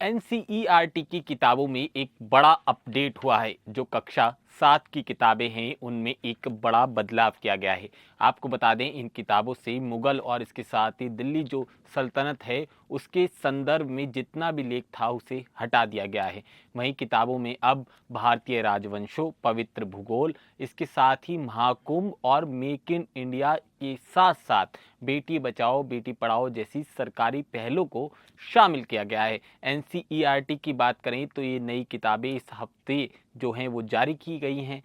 NCERT की किताबों में एक बड़ा अपडेट हुआ है। जो कक्षा 7 की किताबें हैं उनमें एक बड़ा बदलाव किया गया है। आपको बता दें, इन किताबों से मुगल और इसके साथ ही दिल्ली जो सल्तनत है उसके संदर्भ में जितना भी लेख था उसे हटा दिया गया है। वहीं किताबों में अब भारतीय राजवंशों, पवित्र भूगोल, इसके साथ ही महाकुंभ और मेक इन इंडिया के साथ साथ बेटी बचाओ बेटी पढ़ाओ जैसी सरकारी पहलों को शामिल किया गया है। एनसीईआरटी की बात करें तो ये नई किताबें इस हफ्ते जो हैं वो जारी की गई हैं।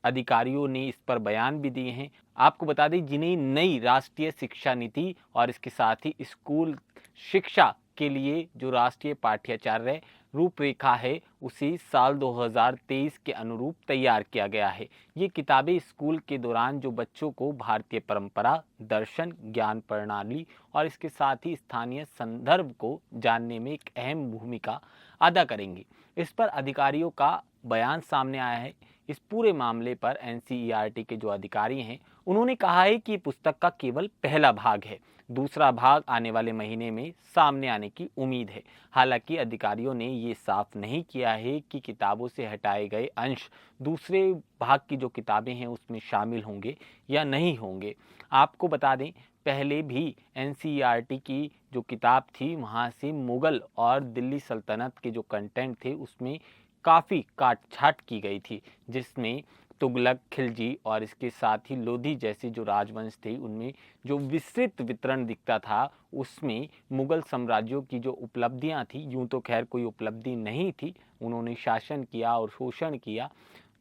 अधिकारियों ने इस पर बयान भी दिए हैं। आपको बता दें, जिन्हें नई राष्ट्रीय शिक्षा नीति और इसके साथ ही स्कूल शिक्षा के लिए जो राष्ट्रीय पाठ्याचार्य रूपरेखा है उसे साल 2023 के अनुरूप तैयार किया गया है। ये किताबें स्कूल के दौरान जो बच्चों को भारतीय परंपरा, दर्शन, ज्ञान प्रणाली और इसके साथ ही स्थानीय संदर्भ को जानने में एक अहम भूमिका अदा करेंगी। इस पर अधिकारियों का बयान सामने आया है। इस पूरे मामले पर एनसीईआरटी के जो अधिकारी हैं उन्होंने कहा है कि पुस्तक का केवल पहला भाग है। दूसरा भाग आने वाले महीने में सामने आने की उम्मीद है। हालांकि अधिकारियों ने ये साफ नहीं किया है कि किताबों से हटाए गए अंश दूसरे भाग की जो किताबें हैं उसमें शामिल होंगे या नहीं होंगे। आपको बता दें, पहले भी एनसीईआरटी की जो किताब थी वहाँ से मुगल और दिल्ली सल्तनत के जो कंटेंट थे उसमें काफ़ी काट-छाँट की गई थी, जिसमें तुगलक, खिलजी और इसके साथ ही लोधी जैसे जो राजवंश थे उनमें जो विस्तृत वितरण दिखता था उसमें मुगल साम्राज्यों की जो उपलब्धियां थी, यूं तो खैर कोई उपलब्धि नहीं थी, उन्होंने शासन किया और शोषण किया,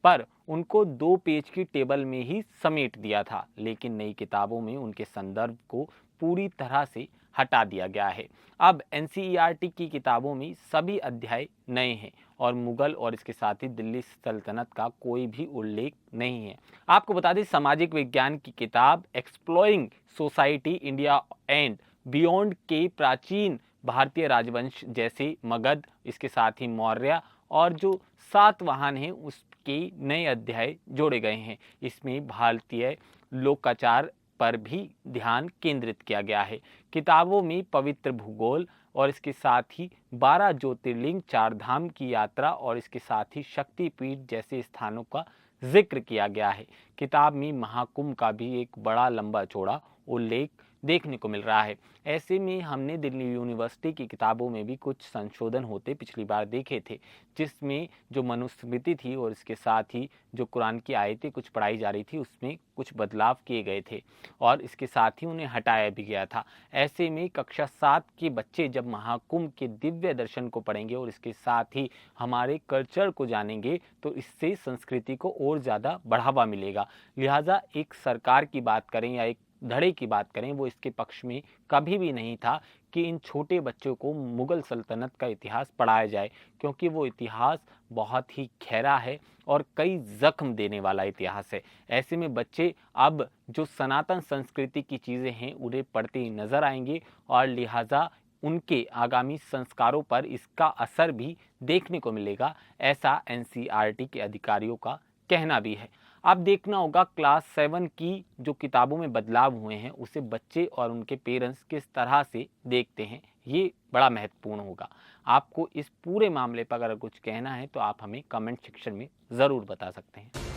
पर उनको 2 पेज की टेबल में ही समेट दिया था। लेकिन नई किताबों में उनके संदर्भ को पूरी तरह से हटा दिया गया है। अब एनसीईआरटी की किताबों में सभी अध्याय नए हैं और मुगल और इसके साथ ही दिल्ली सल्तनत का कोई भी उल्लेख नहीं है। आपको बता दें, सामाजिक विज्ञान की किताब exploring society India and beyond के प्राचीन भारतीय राजवंश जैसे मगध, इसके साथ ही मौर्य और जो सातवाहन हैं उसके नए अध्याय जोड़े गए हैं। इसमें भारतीय लोकाचार पर भी ध्यान केंद्रित किया गया है। किताबों में पवित्र भूगोल और इसके साथ ही 12 ज्योतिर्लिंग, 4 धाम की यात्रा और इसके साथ ही शक्तिपीठ जैसे स्थानों का जिक्र किया गया है। किताब में महाकुंभ का भी एक बड़ा लंबा चौड़ा उल्लेख देखने को मिल रहा है। ऐसे में हमने दिल्ली यूनिवर्सिटी की किताबों में भी कुछ संशोधन होते पिछली बार देखे थे, जिसमें जो मनुस्मृति थी और इसके साथ ही जो कुरान की आयतें कुछ पढ़ाई जा रही थी उसमें कुछ बदलाव किए गए थे और इसके साथ ही उन्हें हटाया भी गया था। ऐसे में कक्षा 7 के बच्चे जब महाकुंभ के दिव्य दर्शन को पढ़ेंगे और इसके साथ ही हमारे कल्चर को जानेंगे तो इससे संस्कृति को और ज़्यादा बढ़ावा मिलेगा। लिहाजा एक सरकार की बात करें या एक धड़े की बात करें, वो इसके पक्ष में कभी भी नहीं था कि इन छोटे बच्चों को मुगल सल्तनत का इतिहास पढ़ाया जाए, क्योंकि वो इतिहास बहुत ही गहरा है और कई जख्म देने वाला इतिहास है। ऐसे में बच्चे अब जो सनातन संस्कृति की चीज़ें हैं उन्हें पढ़ते ही नजर आएंगे और लिहाजा उनके आगामी संस्कारों पर इसका असर भी देखने को मिलेगा, ऐसा एनसीईआरटी के अधिकारियों का कहना भी है। अब देखना होगा क्लास 7 की जो किताबों में बदलाव हुए हैं उसे बच्चे और उनके पेरेंट्स किस तरह से देखते हैं, ये बड़ा महत्वपूर्ण होगा। आपको इस पूरे मामले पर अगर कुछ कहना है तो आप हमें कमेंट सेक्शन में ज़रूर बता सकते हैं।